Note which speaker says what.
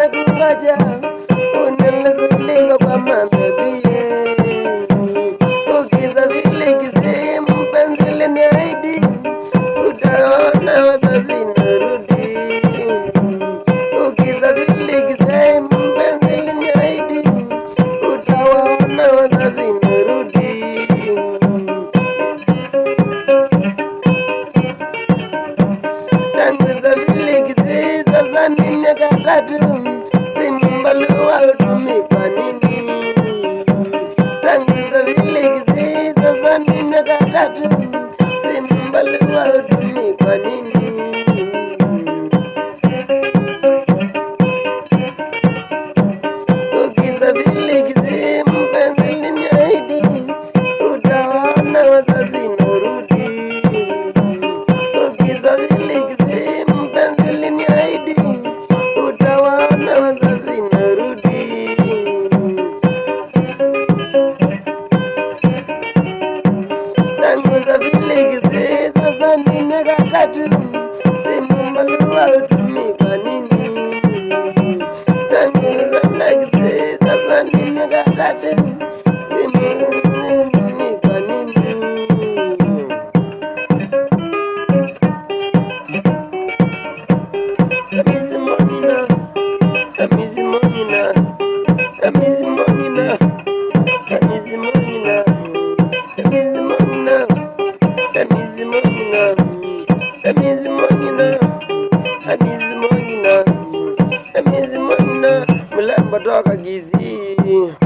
Speaker 1: nakungoja unilizulika kwa mabebie. Ukisafiri kisehemu mpenzi uliniahidi utaona wazazi narudi. Ukisafiri kisehemu mpenzi uliniahidi utawaona wazazi narudi. Tangu safiri kisehemu sasa ni miaka 3, simu mbalua hutumi kwa nini? Tangu safiri kisehemu sasa ni miaka 3, simu mbalua hutumi kwa nini? Ukisafiri kisehemu mpenzi uliniahidi utawaona wazazi narudi. Ukisafiri kisehemu mpenzi uliniahidi utawaona wazazi narudi. Tangu safiri kisehemu sasa ni miaka 3, simu mbalua hutumi kwa nini? Tangu safiri kisehemu sasa ni miaka 3, simu hutumi kwa nini? Amizi Moina, Amizi Moina, Amizi Moina, Amizi Moina, Amizi Moina, Amizi Moina, Amizi Moina, Amizi Moina, Mulamba toka Gizi.